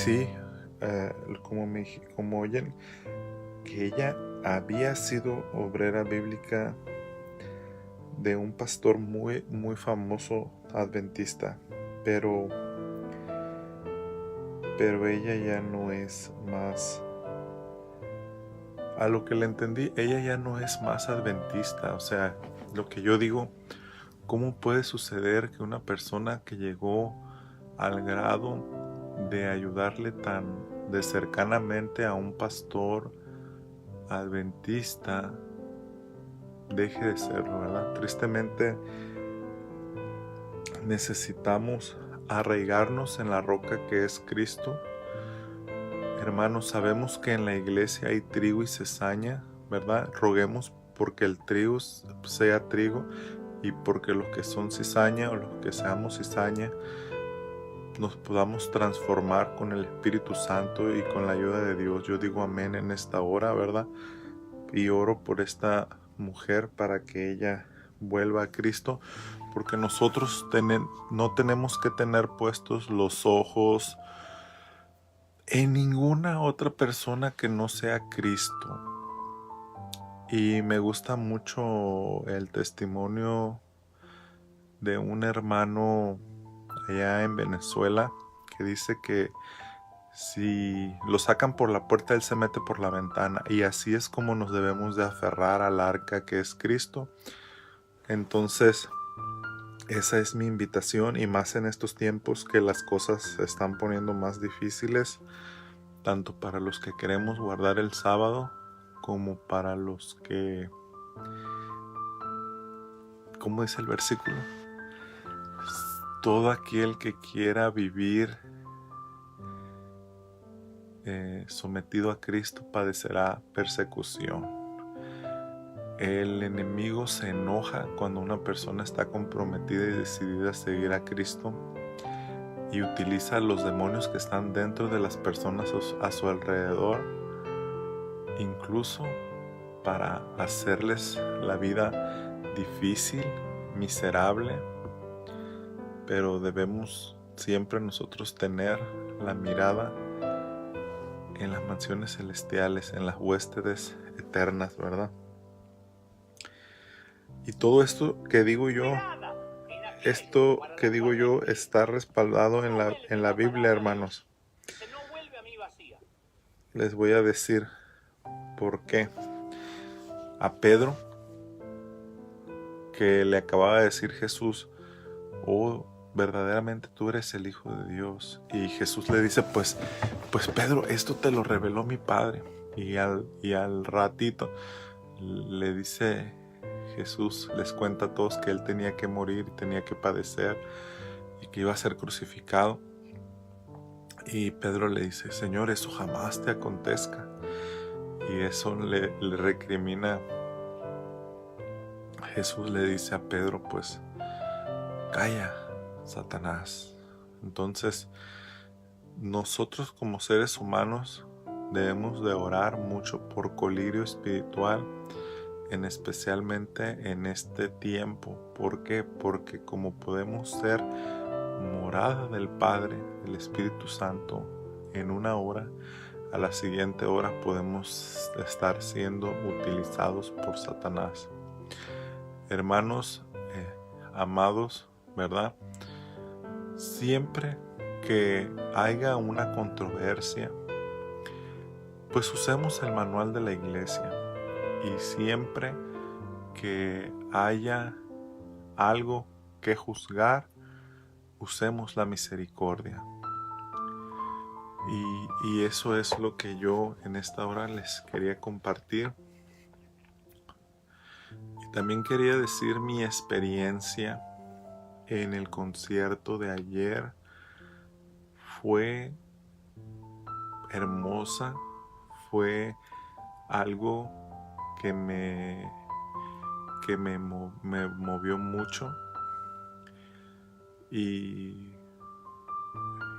sí, como oyen, que ella había sido obrera bíblica de un pastor muy, muy famoso adventista, pero, pero ella ya no es más, a lo que le entendí, ella ya no es más adventista. O sea, lo que yo digo, ¿cómo puede suceder que una persona que llegó al grado de ayudarle tan de cercanamente a un pastor adventista deje de serlo, ¿verdad? Tristemente necesitamos arraigarnos en la roca que es Cristo. Hermanos, sabemos que en la iglesia hay trigo y cizaña, ¿verdad? Roguemos porque el trigo sea trigo y porque los que son cizaña o los que seamos cizaña nos podamos transformar con el Espíritu Santo y con la ayuda de Dios. Yo digo amén en esta hora, ¿verdad? Y oro por esta mujer para que ella vuelva a Cristo, porque nosotros no tenemos que tener puestos los ojos en ninguna otra persona que no sea Cristo. Y me gusta mucho el testimonio de un hermano allá en Venezuela que dice que si lo sacan por la puerta, él se mete por la ventana. Y así es como nos debemos de aferrar al arca que es Cristo. Entonces, esa es mi invitación, y más en estos tiempos que las cosas se están poniendo más difíciles, tanto para los que queremos guardar el sábado como para los que, ¿cómo dice el versículo? Todo aquel que quiera vivir sometido a Cristo padecerá persecución. El enemigo se enoja cuando una persona está comprometida y decidida a seguir a Cristo, y utiliza a los demonios que están dentro de las personas a su alrededor, incluso para hacerles la vida difícil, miserable. Pero debemos siempre nosotros tener la mirada en las mansiones celestiales, en las huéspedes eternas, ¿verdad? Y todo esto que digo yo está respaldado en la Biblia, hermanos. Les voy a decir por qué. A Pedro, que le acababa de decir Jesús, oh, verdaderamente tú eres el Hijo de Dios. Y Jesús le dice, pues Pedro, esto te lo reveló mi Padre. Y al ratito le dice Jesús, les cuenta a todos que él tenía que morir, tenía que padecer y que iba a ser crucificado. Y Pedro le dice, Señor, eso jamás te acontezca. Y eso le recrimina. Jesús le dice a Pedro, pues, calla, Satanás. Entonces, nosotros como seres humanos debemos de orar mucho por colirio espiritual, especialmente en este tiempo. ¿Por qué? Porque como podemos ser morada del Padre, del Espíritu Santo, en una hora, a la siguiente hora podemos estar siendo utilizados por Satanás. Hermanos, amados, ¿verdad? Siempre que haya una controversia, pues usemos el manual de la iglesia. Y siempre que haya algo que juzgar, usemos la misericordia. Y eso es lo que yo en esta hora les quería compartir. Y también quería decir mi experiencia en el concierto de ayer. Fue hermosa, fue algo que me movió mucho, y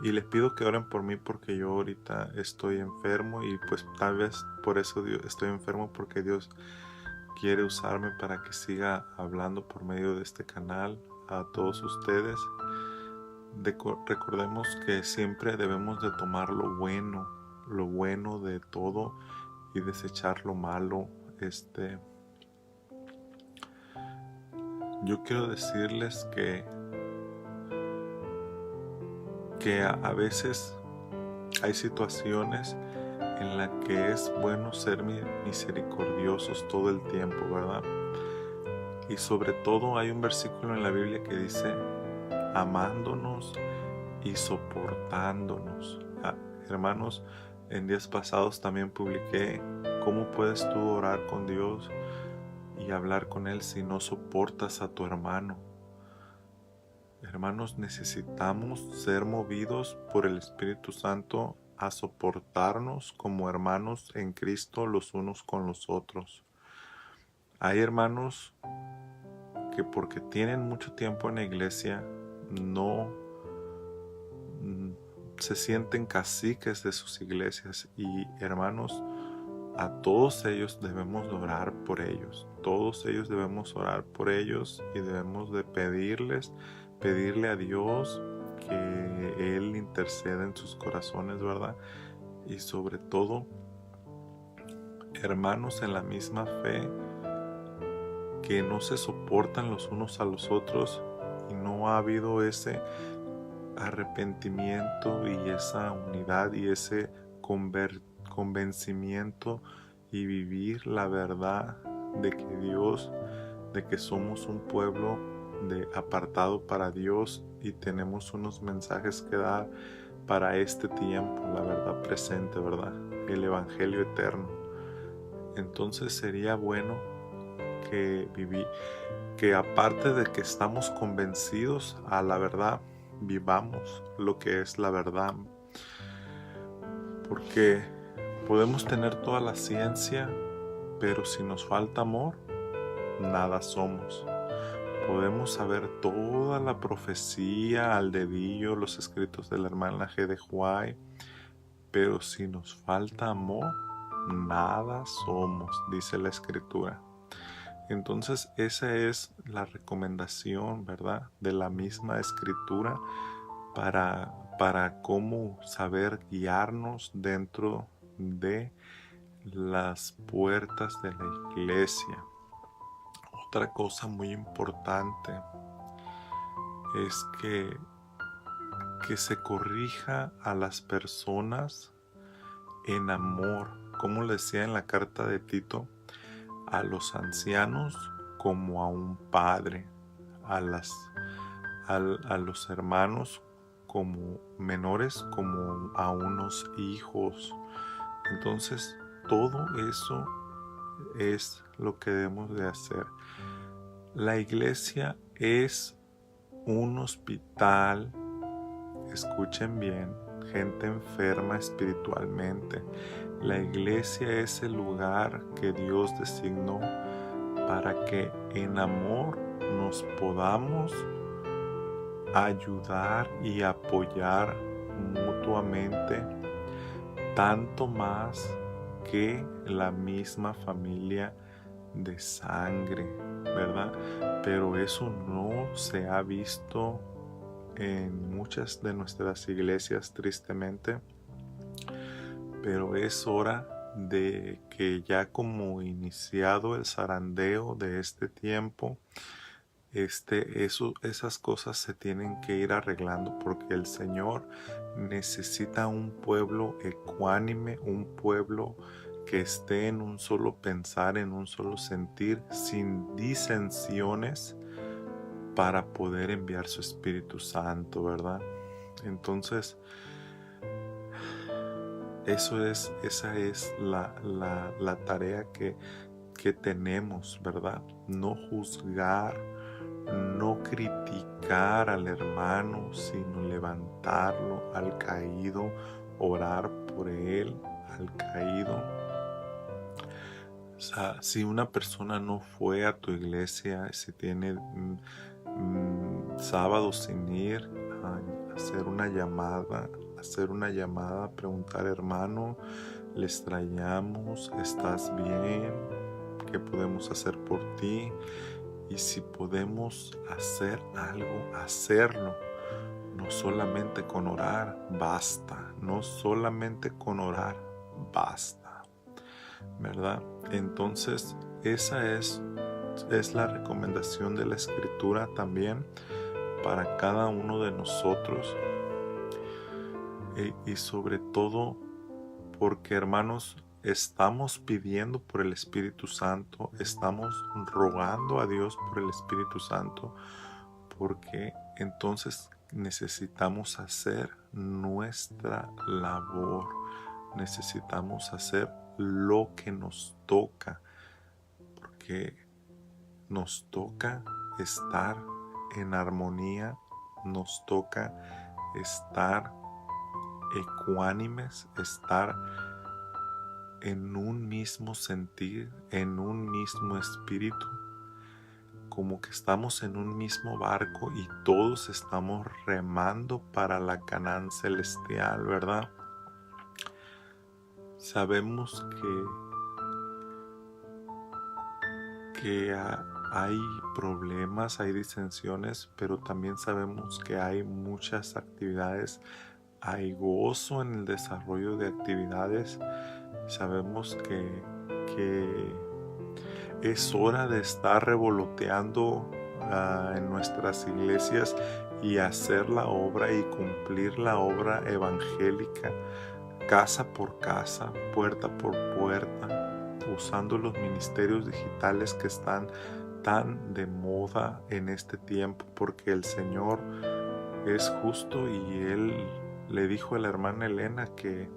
les pido que oren por mí porque yo ahorita estoy enfermo, y pues tal vez por eso estoy enfermo, porque Dios quiere usarme para que siga hablando por medio de este canal a todos ustedes. recordemos que siempre debemos de tomar lo bueno de todo y desechar lo malo. Yo quiero decirles que a veces hay situaciones en las que es bueno ser misericordiosos todo el tiempo, ¿verdad? Y sobre todo hay un versículo en la Biblia que dice, amándonos y soportándonos. Hermanos, en días pasados también publiqué cómo puedes tú orar con Dios y hablar con Él si no soportas a tu hermano. Hermanos, necesitamos ser movidos por el Espíritu Santo a soportarnos como hermanos en Cristo los unos con los otros. Hay hermanos que porque tienen mucho tiempo en la iglesia no se sienten caciques de sus iglesias, y hermanos, a todos ellos debemos orar por ellos. Todos ellos debemos orar por ellos y debemos de pedirle a Dios que Él interceda en sus corazones, ¿verdad? Y sobre todo, hermanos en la misma fe que no se soportan los unos a los otros y no ha habido ese arrepentimiento y esa unidad y ese convencimiento y vivir la verdad de que Dios, de que somos un pueblo apartado para Dios y tenemos unos mensajes que dar para este tiempo, la verdad presente, ¿verdad? El evangelio eterno. Entonces sería bueno que aparte de que estamos convencidos a la verdad, vivamos lo que es la verdad, porque podemos tener toda la ciencia, pero si nos falta amor, nada somos. Podemos saber toda la profecía al dedillo, los escritos de la hermana G. de Huay, pero si nos falta amor, nada somos, dice la Escritura. Entonces esa es la recomendación, ¿verdad?, de la misma Escritura para cómo saber guiarnos dentro de las puertas de la iglesia. Otra cosa muy importante es que se corrija a las personas en amor, como le decía en la carta de Tito, a los ancianos como a un padre, a los hermanos como menores como a unos hijos. Entonces todo eso es lo que debemos de hacer. La iglesia es un hospital, escuchen bien, gente enferma espiritualmente. La iglesia es el lugar que Dios designó para que en amor nos podamos ayudar y apoyar mutuamente, tanto más que la misma familia de sangre, ¿verdad? Pero eso no se ha visto en muchas de nuestras iglesias, tristemente. Pero es hora de que, ya como iniciado el zarandeo de este tiempo, esas cosas se tienen que ir arreglando, porque el Señor necesita un pueblo ecuánime, un pueblo que esté en un solo pensar, en un solo sentir, sin disensiones, para poder enviar su Espíritu Santo, ¿verdad? Entonces, esa es la tarea que tenemos, ¿verdad? No juzgar, no criticar al hermano, sino levantarlo al caído, orar por él, al caído. O sea, si una persona no fue a tu iglesia, si tiene sábado sin ir, a hacer una llamada, preguntar: hermano, le extrañamos, ¿estás bien? ¿Qué podemos hacer por ti? Y si podemos hacer algo, hacerlo, no solamente con orar basta, no solamente con orar basta, ¿verdad? Entonces esa es la recomendación de la Escritura también para cada uno de nosotros, y sobre todo porque, hermanos, estamos pidiendo por el Espíritu Santo, estamos rogando a Dios por el Espíritu Santo, porque entonces necesitamos hacer nuestra labor, necesitamos hacer lo que nos toca, porque nos toca estar en armonía, nos toca estar ecuánimes, estar en un mismo sentir, en un mismo espíritu, como que estamos en un mismo barco y todos estamos remando para la Canaán celestial, ¿verdad? Sabemos que hay problemas, hay disensiones, pero también sabemos que hay muchas actividades, hay gozo en el desarrollo de actividades. Sabemos que es hora de estar revoloteando en nuestras iglesias y hacer la obra y cumplir la obra evangélica, casa por casa, puerta por puerta, usando los ministerios digitales que están tan de moda en este tiempo, porque el Señor es justo y Él le dijo a la hermana Elena que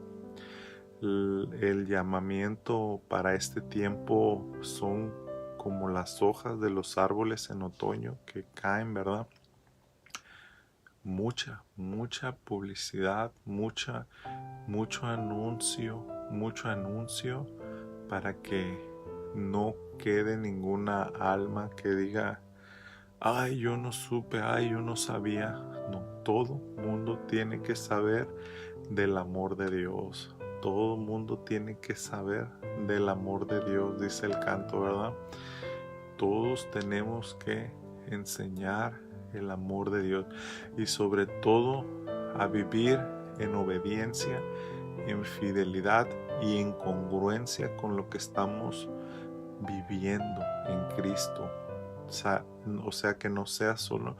el llamamiento para este tiempo son como las hojas de los árboles en otoño que caen, ¿verdad? Mucha publicidad, mucho anuncio para que no quede ninguna alma que diga, ay, yo no supe, ay, yo no sabía. No, todo mundo tiene que saber del amor de Dios. Todo mundo tiene que saber del amor de Dios, dice el canto, ¿verdad? Todos tenemos que enseñar el amor de Dios y sobre todo a vivir en obediencia, en fidelidad y en congruencia con lo que estamos viviendo en Cristo. O sea, que no sea solo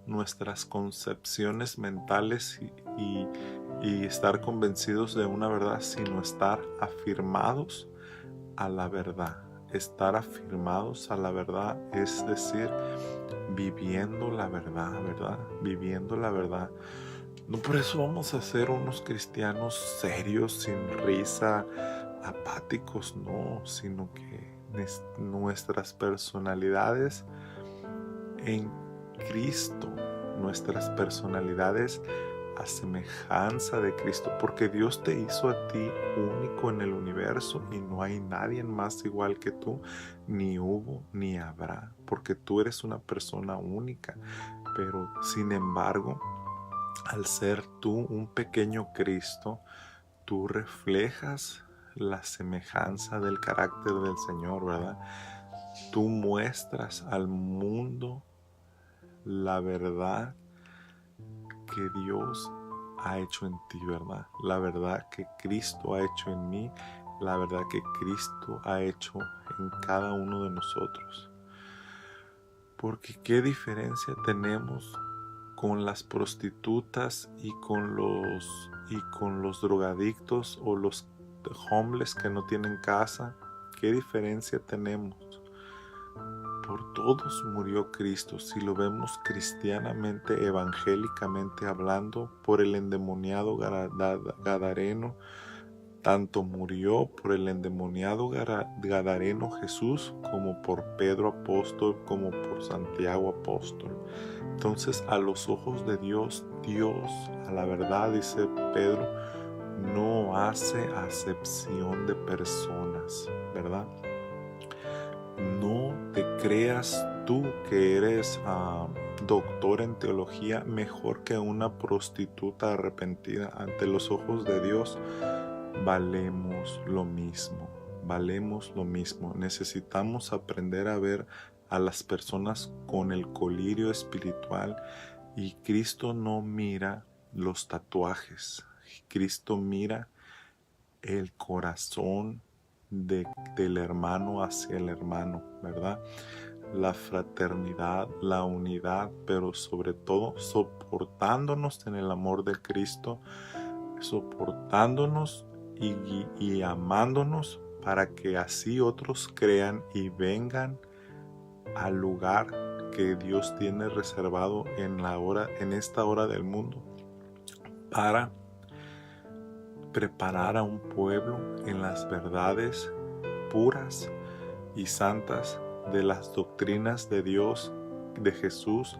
nuestras concepciones mentales y estar convencidos de una verdad, sino estar afirmados a la verdad. Estar afirmados a la verdad, es decir, viviendo la verdad, ¿verdad? Viviendo la verdad. No por eso vamos a ser unos cristianos serios, sin risa, apáticos, no, sino que nuestras personalidades en Cristo, nuestras personalidades a semejanza de Cristo, porque Dios te hizo a ti único en el universo y no hay nadie más igual que tú, ni hubo ni habrá, porque tú eres una persona única. Pero sin embargo, al ser tú un pequeño Cristo, tú reflejas la semejanza del carácter del Señor, ¿verdad? Tú muestras al mundo la verdad que Dios ha hecho en ti, ¿verdad? La verdad que Cristo ha hecho en mí, la verdad que Cristo ha hecho en cada uno de nosotros. Porque qué diferencia tenemos con las prostitutas y con los drogadictos o los homeless que no tienen casa. ¿Qué diferencia tenemos? Por todos murió Cristo, si lo vemos cristianamente, evangélicamente hablando, por el endemoniado Gadareno, tanto murió por el endemoniado Gadareno Jesús, como por Pedro apóstol, como por Santiago apóstol. Entonces, a los ojos de Dios, a la verdad, dice Pedro, no hace acepción de personas, ¿verdad? No te creas tú que eres doctor en teología mejor que una prostituta arrepentida. Ante los ojos de Dios valemos lo mismo, Necesitamos aprender a ver a las personas con el colirio espiritual Y Cristo no mira los tatuajes. Cristo mira el corazón del hermano hacia el hermano, ¿verdad? La fraternidad, la unidad, pero sobre todo soportándonos en el amor de Cristo, soportándonos y amándonos para que así otros crean y vengan al lugar que Dios tiene reservado en esta hora del mundo, para preparar a un pueblo en las verdades puras y santas de las doctrinas de Dios, de Jesús,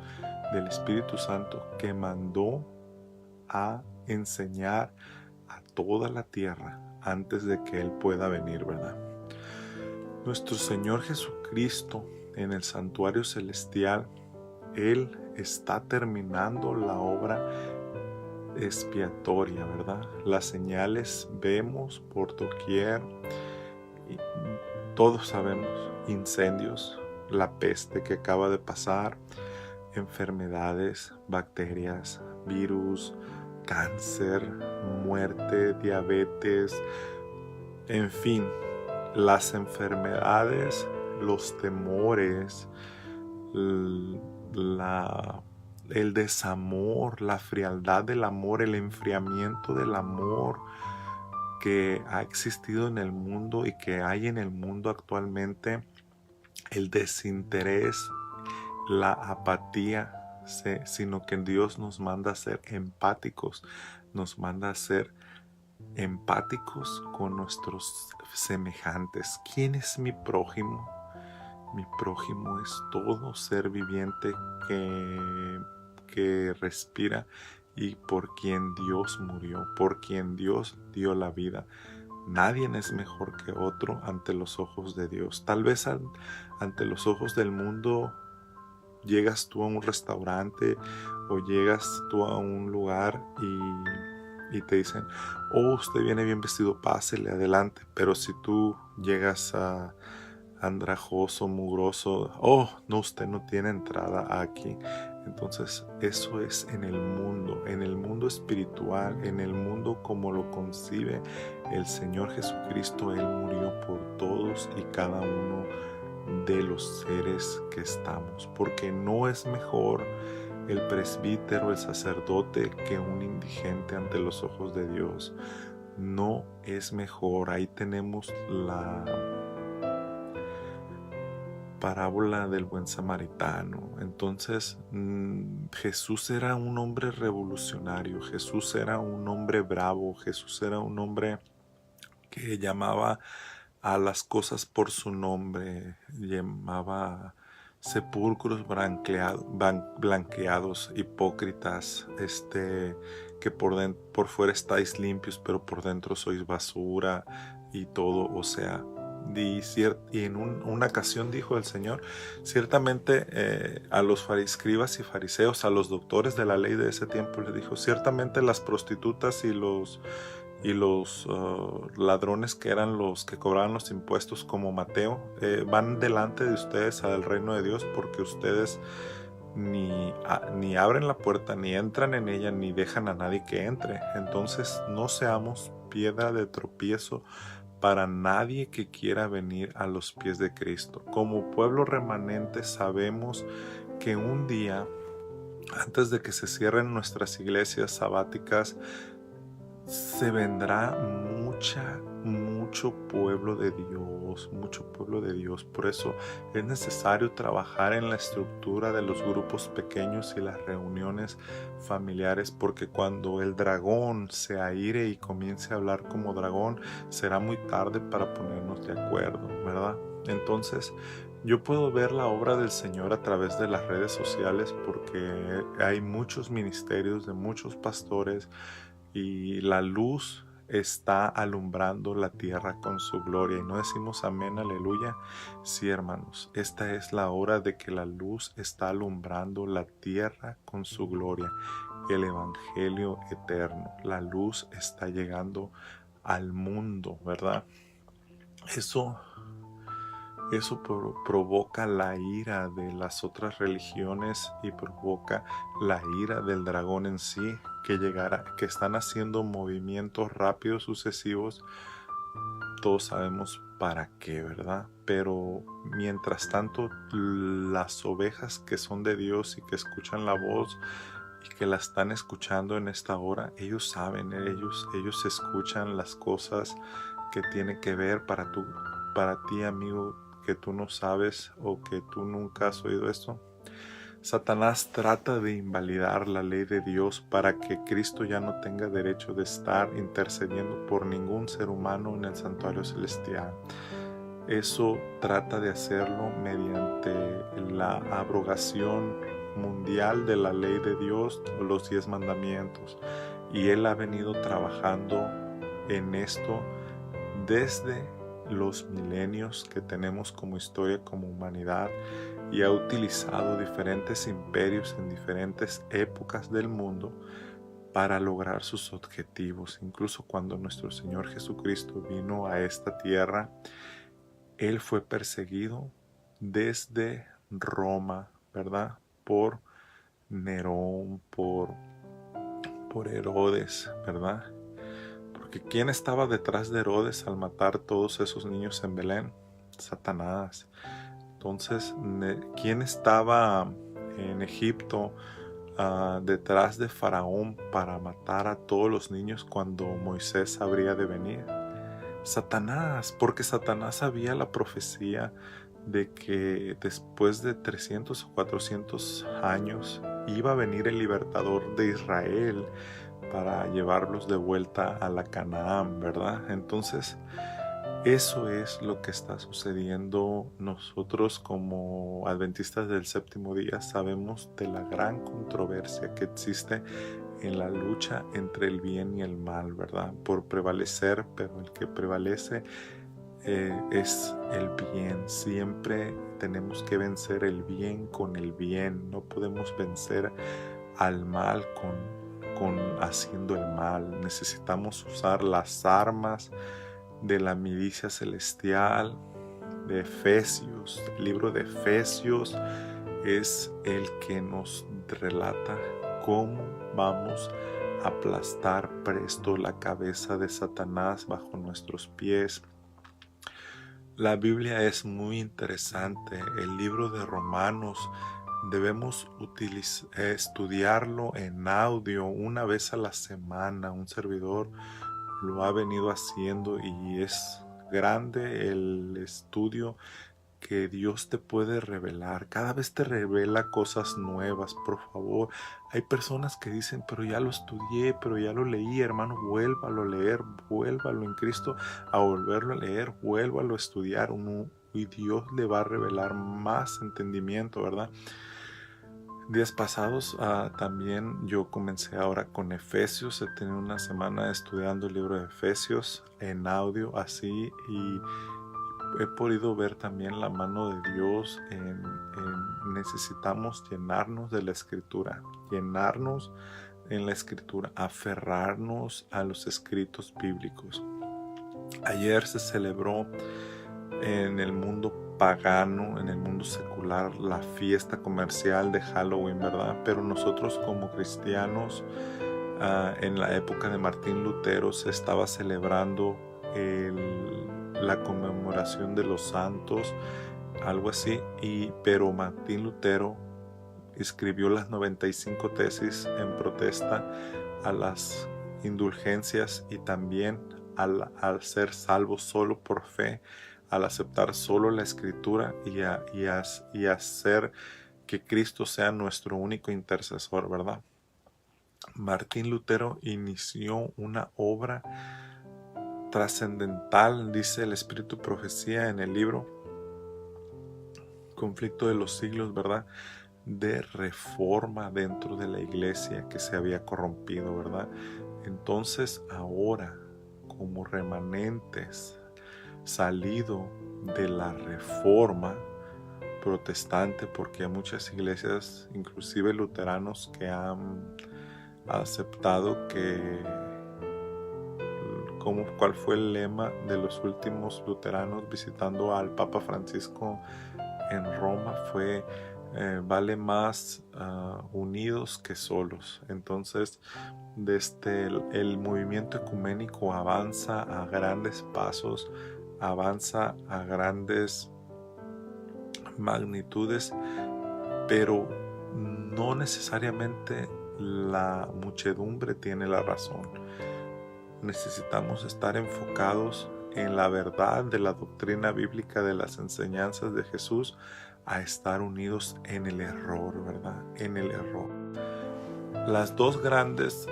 del Espíritu Santo, que mandó a enseñar a toda la tierra antes de que Él pueda venir, ¿verdad? Nuestro Señor Jesucristo en el santuario celestial, Él está terminando la obra expiatoria, ¿verdad? Las señales vemos por doquier, y todos sabemos, incendios, la peste que acaba de pasar, enfermedades, bacterias, virus, cáncer, muerte, diabetes, en fin, las enfermedades, los temores, el desamor, la frialdad del amor, el enfriamiento del amor que ha existido en el mundo y que hay en el mundo actualmente, el desinterés, la apatía, sino que Dios nos manda a ser empáticos, nos manda a ser empáticos con nuestros semejantes. ¿Quién es mi prójimo? Mi prójimo es todo ser viviente que respira y por quien Dios murió, por quien Dios dio la vida. Nadie es mejor que otro ante los ojos de Dios. Tal vez ante los ojos del mundo llegas tú a un restaurante o llegas tú a un lugar y te dicen, oh, usted viene bien vestido, pásele adelante. Pero si tú llegas a andrajoso, mugroso, oh, no, usted no tiene entrada aquí. Entonces eso es en el mundo espiritual, en el mundo como lo concibe el Señor Jesucristo. Él murió por todos y cada uno de los seres que estamos, porque no es mejor el presbítero, el sacerdote, que un indigente ante los ojos de Dios. No es mejor. Ahí tenemos la parábola del buen samaritano. Entonces, Jesús era un hombre revolucionario, Jesús era un hombre bravo, Jesús era un hombre que llamaba a las cosas por su nombre, llamaba sepulcros blanqueados, hipócritas, que por fuera estáis limpios, pero por dentro sois basura y todo, o sea. Y en una ocasión dijo el Señor, ciertamente a los escribas y fariseos, a los doctores de la ley de ese tiempo, les dijo, ciertamente las prostitutas y los ladrones, que eran los que cobraban los impuestos como Mateo, van delante de ustedes al reino de Dios, porque ustedes ni abren la puerta, ni entran en ella, ni dejan a nadie que entre. Entonces no seamos piedra de tropiezo para nadie que quiera venir a los pies de Cristo. Como pueblo remanente sabemos que un día, antes de que se cierren nuestras iglesias sabáticas, se vendrá mucho pueblo de Dios, mucho pueblo de Dios. Por eso es necesario trabajar en la estructura de los grupos pequeños y las reuniones familiares, porque cuando el dragón se aire y comience a hablar como dragón, será muy tarde para ponernos de acuerdo, ¿verdad? Entonces, yo puedo ver la obra del Señor a través de las redes sociales, porque hay muchos ministerios de muchos pastores, y la luz está alumbrando la tierra con su gloria. Y no decimos amén, aleluya. Sí, hermanos, esta es la hora de que la luz está alumbrando la tierra con su gloria. El evangelio eterno, la luz está llegando al mundo, ¿verdad? Eso Eso provoca la ira de las otras religiones y provoca la ira del dragón en sí, que están haciendo movimientos rápidos sucesivos. Todos sabemos para qué, ¿verdad? Pero mientras tanto, las ovejas que son de Dios y que escuchan la voz y que la están escuchando en esta hora, ellos saben, ellos escuchan las cosas que tienen que ver para ti, amigo, que tú no sabes o que tú nunca has oído esto. Satanás trata de invalidar la ley de Dios para que Cristo ya no tenga derecho de estar intercediendo por ningún ser humano en el santuario celestial. Eso trata de hacerlo mediante la abrogación mundial de la ley de Dios, los 10 mandamientos. Y Él ha venido trabajando en esto desde los milenios que tenemos como historia, como humanidad, y ha utilizado diferentes imperios en diferentes épocas del mundo para lograr sus objetivos. Incluso cuando nuestro Señor Jesucristo vino a esta tierra, Él fue perseguido desde Roma, ¿verdad? Por Nerón, por Herodes, ¿verdad? Porque ¿quién estaba detrás de Herodes al matar todos esos niños en Belén? Satanás. Entonces, ¿quién estaba en Egipto detrás de Faraón para matar a todos los niños cuando Moisés habría de venir? Satanás, porque Satanás sabía la profecía de que después de 300 o 400 años iba a venir el libertador de Israel para llevarlos de vuelta a la Canaán, ¿verdad? Entonces, eso es lo que está sucediendo. Nosotros como adventistas del séptimo día sabemos de la gran controversia que existe en la lucha entre el bien y el mal, ¿verdad? Por prevalecer, pero el que prevalece es el bien. Siempre tenemos que vencer el bien con el bien. No podemos vencer al mal con haciendo el mal. Necesitamos usar las armas de la milicia celestial, de Efesios. El libro de Efesios es el que nos relata cómo vamos a aplastar presto la cabeza de Satanás bajo nuestros pies. La Biblia es muy interesante. El libro de Romanos debemos estudiarlo en audio una vez a la semana. Un servidor lo ha venido haciendo y es grande el estudio que Dios te puede revelar. Cada vez te revela cosas nuevas, por favor. Hay personas que dicen, pero ya lo estudié, pero ya lo leí, hermano, vuélvalo a leer, vuélvalo en Cristo a volverlo a leer, vuélvalo a estudiar. Y Dios le va a revelar más entendimiento, ¿verdad? Días pasados también yo comencé ahora con Efesios. He tenido una semana estudiando el libro de Efesios en audio así y he podido ver también la mano de Dios necesitamos llenarnos de la Escritura, llenarnos en la Escritura, aferrarnos a los escritos bíblicos. Ayer se celebró en el mundo pagano, en el mundo secular, la fiesta comercial de Halloween, ¿verdad? Pero nosotros como cristianos, en la época de Martín Lutero se estaba celebrando la conmemoración de los santos, algo así, pero Martín Lutero escribió las 95 tesis en protesta a las indulgencias y también al ser salvo solo por fe, al aceptar solo la Escritura y hacer que Cristo sea nuestro único intercesor, ¿verdad? Martín Lutero inició una obra trascendental, dice el Espíritu Profecía en el libro Conflicto de los Siglos, ¿verdad? De reforma dentro de la iglesia que se había corrompido, ¿verdad? Entonces ahora, como remanentes, salido de la reforma protestante, porque hay muchas iglesias, inclusive luteranos, que han aceptado que cuál fue el lema de los últimos luteranos visitando al Papa Francisco en Roma. Fue vale más unidos que solos. Entonces, desde el movimiento ecuménico avanza a grandes pasos, avanza a grandes magnitudes, pero no necesariamente la muchedumbre tiene la razón. Necesitamos estar enfocados en la verdad de la doctrina bíblica, de las enseñanzas de Jesús, a estar unidos en el error, ¿verdad? En el error. Las dos grandes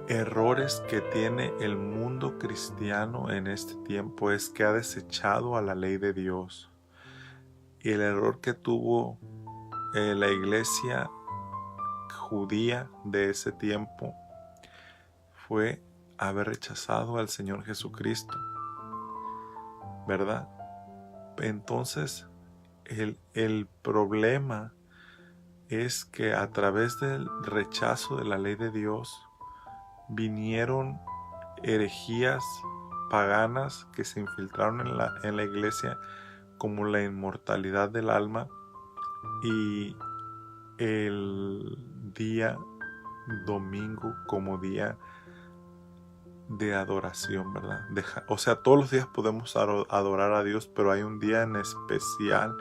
errores que tiene el mundo cristiano en este tiempo es que ha desechado a la ley de Dios. Y el error que tuvo la iglesia judía de ese tiempo fue haber rechazado al Señor Jesucristo, ¿verdad? Entonces, el problema es que a través del rechazo de la ley de Dios vinieron herejías paganas que se infiltraron en la iglesia, como la inmortalidad del alma y el día domingo como día de adoración, ¿verdad? O sea, todos los días podemos adorar a Dios, pero hay un día en especial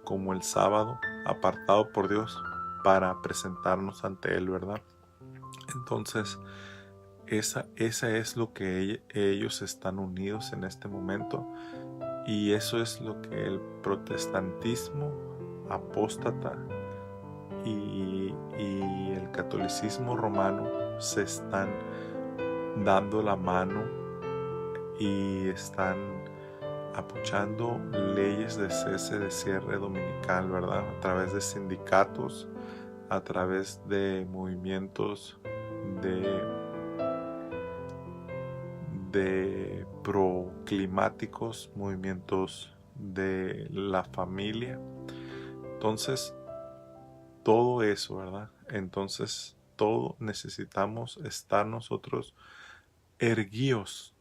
como el sábado, apartado por Dios para presentarnos ante Él, ¿verdad? Entonces, esa es lo que ellos están unidos en este momento, y eso es lo que el protestantismo apóstata y el catolicismo romano se están dando la mano y están apoyando leyes de cese de cierre dominical, ¿verdad? A través de sindicatos, a través de movimientos de proclimáticos, movimientos de la familia. Entonces, todo eso, ¿verdad? Entonces, todo necesitamos estar nosotros erguidos,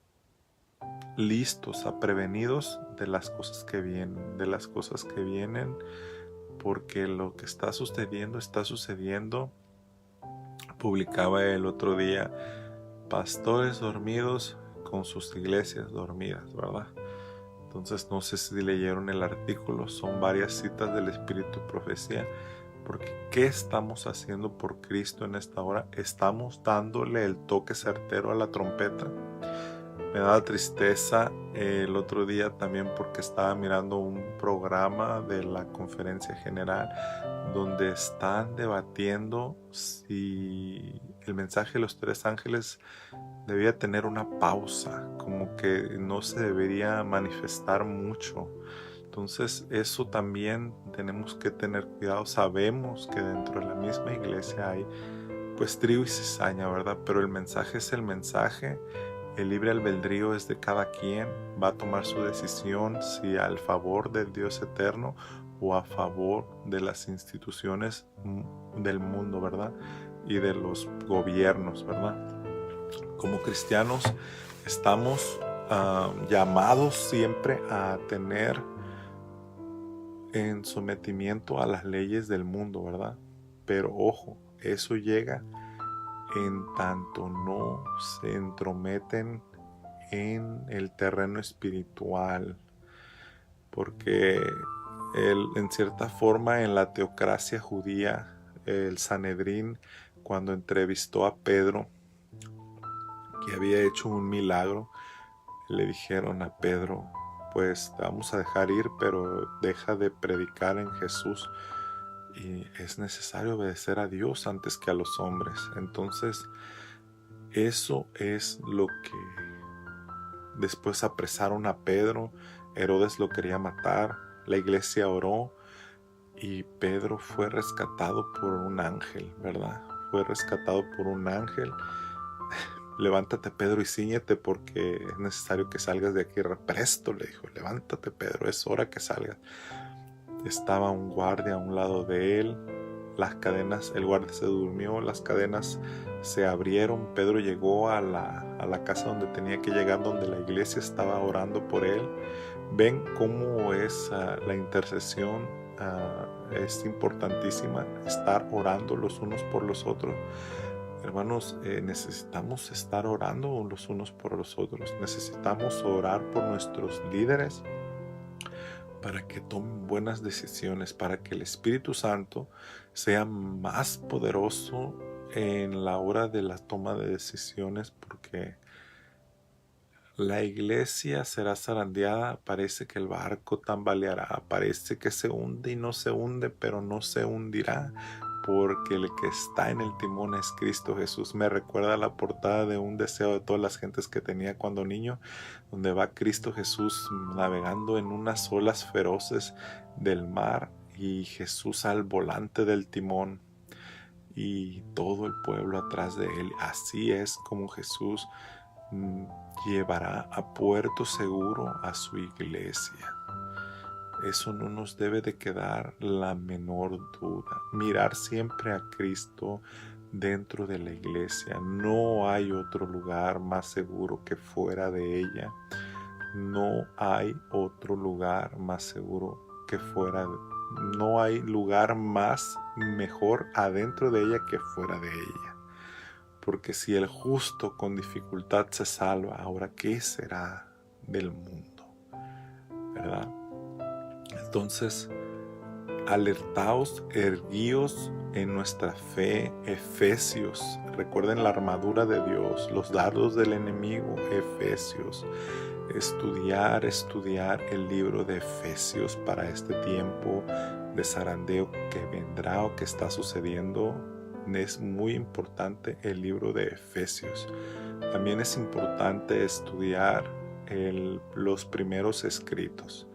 listos, prevenidos de las cosas que vienen, porque lo que está sucediendo. Publicaba el otro día: pastores dormidos con sus iglesias dormidas, ¿verdad? Entonces, no sé si leyeron el artículo, son varias citas del Espíritu y Profecía, porque ¿qué estamos haciendo por Cristo en esta hora? ¿Estamos dándole el toque certero a la trompeta? Me da tristeza el otro día también, porque estaba mirando un programa de la Conferencia General donde están debatiendo si el mensaje de los tres ángeles debía tener una pausa, como que no se debería manifestar mucho. Entonces, eso también tenemos que tener cuidado. Sabemos que dentro de la misma iglesia hay pues trigo y cizaña, ¿verdad? Pero el mensaje es el mensaje. El libre albedrío es de cada quien. Va a tomar su decisión, si al favor del Dios eterno o a favor de las instituciones del mundo, ¿verdad? Y de los gobiernos, ¿verdad? Como cristianos estamos llamados siempre a tener en sometimiento a las leyes del mundo, ¿verdad? Pero ojo, eso llega en tanto no se entrometen en el terreno espiritual, porque en cierta forma en la teocracia judía, el Sanedrín, cuando entrevistó a Pedro, que había hecho un milagro, le dijeron a Pedro: pues te vamos a dejar ir, pero deja de predicar en Jesús, y es necesario obedecer a Dios antes que a los hombres. Entonces, eso es lo que después apresaron a Pedro. Herodes lo quería matar, la iglesia oró y Pedro fue rescatado por un ángel, ¿verdad? Fue rescatado por un ángel. Levántate, Pedro, y cíñete, porque es necesario que salgas de aquí represto, le dijo. Levántate, Pedro, es hora que salgas. Estaba un guardia a un lado de él, las cadenas, el guardia se durmió, las cadenas se abrieron, Pedro llegó a la casa donde tenía que llegar, donde la iglesia estaba orando por él. Ven cómo es la intercesión, es importantísima, estar orando los unos por los otros. Hermanos, necesitamos estar orando los unos por los otros. Necesitamos orar por nuestros líderes para que tomen buenas decisiones, para que el Espíritu Santo sea más poderoso en la hora de la toma de decisiones, porque la iglesia será zarandeada, parece que el barco tambaleará, parece que se hunde y no se hunde, pero no se hundirá, porque el que está en el timón es Cristo Jesús. Me recuerda la portada de un deseo de todas las gentes que tenía cuando niño, donde va Cristo Jesús navegando en unas olas feroces del mar y Jesús al volante del timón y todo el pueblo atrás de él. Así es como Jesús llevará a puerto seguro a su iglesia. Eso no nos debe de quedar la menor duda. Mirar siempre a Cristo dentro de la iglesia. No hay otro lugar más seguro que fuera de ella. No hay otro lugar más seguro que fuera. No hay lugar más mejor adentro de ella que fuera de ella. Porque si el justo con dificultad se salva, ahora ¿qué será del mundo? ¿Verdad? Entonces, alertaos, erguíos en nuestra fe, Efesios. Recuerden la armadura de Dios, los dardos del enemigo, Efesios. Estudiar el libro de Efesios para este tiempo de zarandeo que vendrá o que está sucediendo. Es muy importante el libro de Efesios. También es importante estudiar los primeros escritos.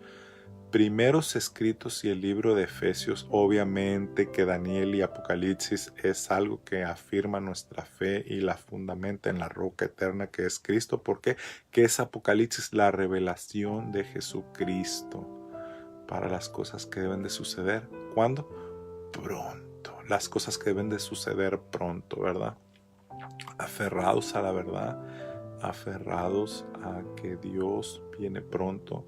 Primeros escritos y el libro de Efesios, obviamente que Daniel y Apocalipsis es algo que afirma nuestra fe y la fundamenta en la roca eterna que es Cristo. ¿Por qué? Que es Apocalipsis la revelación de Jesucristo para las cosas que deben de suceder. ¿Cuándo? Pronto. Las cosas que deben de suceder pronto, ¿verdad? Aferrados a la verdad, aferrados a que Dios viene pronto,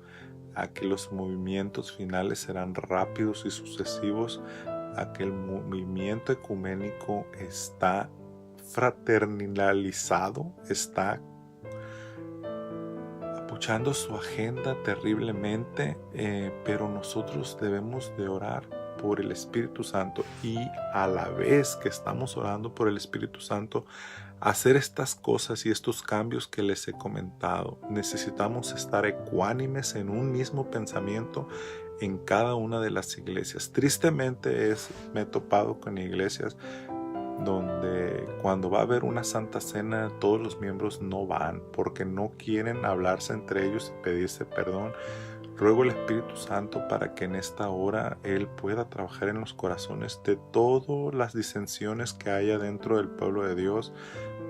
a que los movimientos finales serán rápidos y sucesivos, a que el movimiento ecuménico está fraternalizado, está apuchando su agenda terriblemente, pero nosotros debemos de orar por el Espíritu Santo y a la vez que estamos orando por el Espíritu Santo, hacer estas cosas y estos cambios que les he comentado. Necesitamos estar ecuánimes en un mismo pensamiento en cada una de las iglesias. Tristemente me he topado con iglesias donde cuando va a haber una santa cena todos los miembros no van porque no quieren hablarse entre ellos y pedirse perdón. Ruego al Espíritu Santo para que en esta hora Él pueda trabajar en los corazones de todas las disensiones que haya dentro del pueblo de Dios,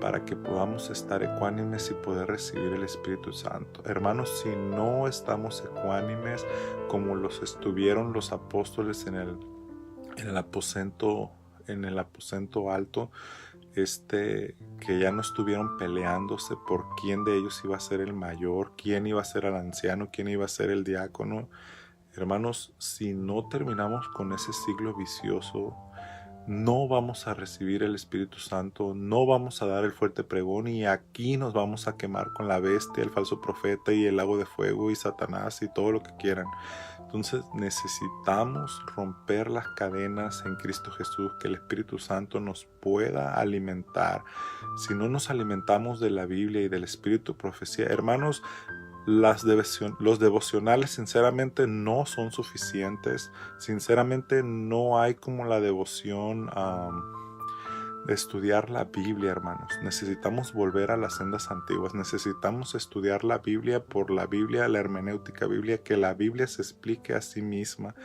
para que podamos estar ecuánimes y poder recibir el Espíritu Santo. Hermanos, si no estamos ecuánimes como los estuvieron los apóstoles en el aposento alto, que ya no estuvieron peleándose por quién de ellos iba a ser el mayor, quién iba a ser el anciano, quién iba a ser el diácono. Hermanos, si no terminamos con ese ciclo vicioso, no vamos a recibir el Espíritu Santo, no vamos a dar el fuerte pregón y aquí nos vamos a quemar con la bestia, el falso profeta y el lago de fuego y Satanás y todo lo que quieran. Entonces necesitamos romper las cadenas en Cristo Jesús, que el Espíritu Santo nos pueda alimentar. Si no nos alimentamos de la Biblia y del Espíritu de profecía, hermanos, los devocionales sinceramente no son suficientes. Sinceramente no hay como la devoción de estudiar la Biblia, hermanos. Necesitamos volver a las sendas antiguas. Necesitamos estudiar la Biblia por la Biblia, la hermenéutica biblia, que la Biblia se explique a sí misma.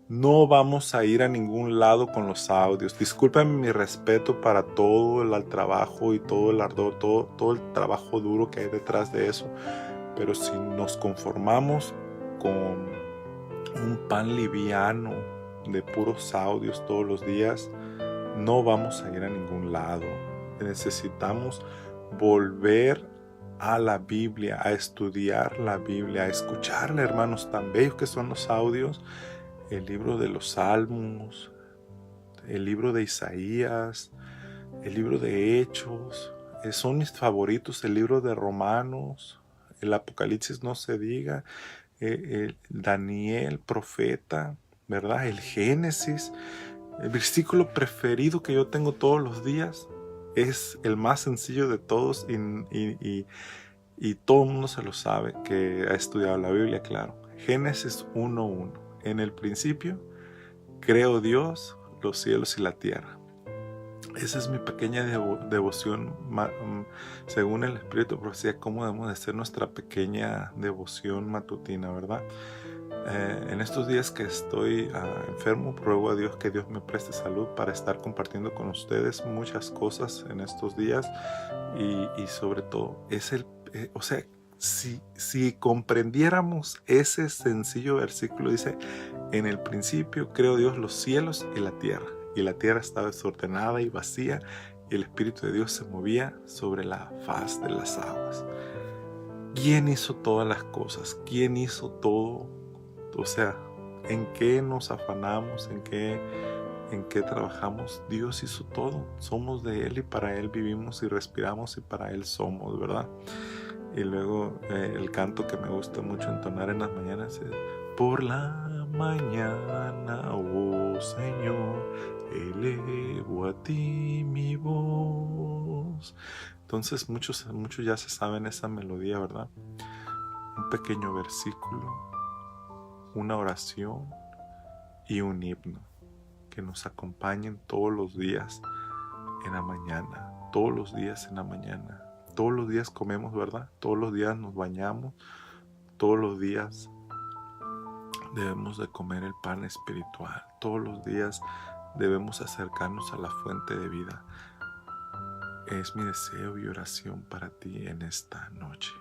No vamos a ir a ningún lado con los audios. Discúlpenme mi respeto para todo el trabajo y todo el ardor, todo el trabajo duro que hay detrás de eso. Pero si nos conformamos con un pan liviano de puros audios todos los días, no vamos a ir a ningún lado. Necesitamos volver a la Biblia, a estudiar la Biblia, a escucharla, hermanos, tan bellos que son los audios, el libro de los Salmos, el libro de Isaías, el libro de Hechos, son mis favoritos, el libro de Romanos, el Apocalipsis no se diga, el Daniel, profeta, ¿verdad? El Génesis. El versículo preferido que yo tengo todos los días es el más sencillo de todos y todo el mundo se lo sabe que ha estudiado la Biblia, claro. Génesis 1:1. En el principio creó Dios los cielos y la tierra. Esa es mi pequeña devoción, según el Espíritu de Profecía, cómo debemos de hacer nuestra pequeña devoción matutina, ¿verdad? En estos días que estoy enfermo, ruego a Dios que Dios me preste salud para estar compartiendo con ustedes muchas cosas en estos días y sobre todo, si comprendiéramos ese sencillo versículo, dice, en el principio creó Dios los cielos y la tierra estaba desordenada y vacía, y el Espíritu de Dios se movía sobre la faz de las aguas. ¿Quién hizo todas las cosas? ¿Quién hizo todo? O sea, ¿en qué nos afanamos? ¿En qué trabajamos? Dios hizo todo. Somos de Él y para Él vivimos y respiramos y para Él somos, ¿verdad? Y luego el canto que me gusta mucho entonar en las mañanas es: por la mañana, oh Señor, elevo a ti mi voz. Entonces muchos ya se saben esa melodía, ¿verdad? Un pequeño versículo, una oración y un himno que nos acompañen todos los días en la mañana, todos los días en la mañana. Todos los días comemos, ¿verdad? Todos los días nos bañamos, todos los días debemos de comer el pan espiritual, todos los días debemos acercarnos a la fuente de vida. Es mi deseo y oración para ti en esta noche.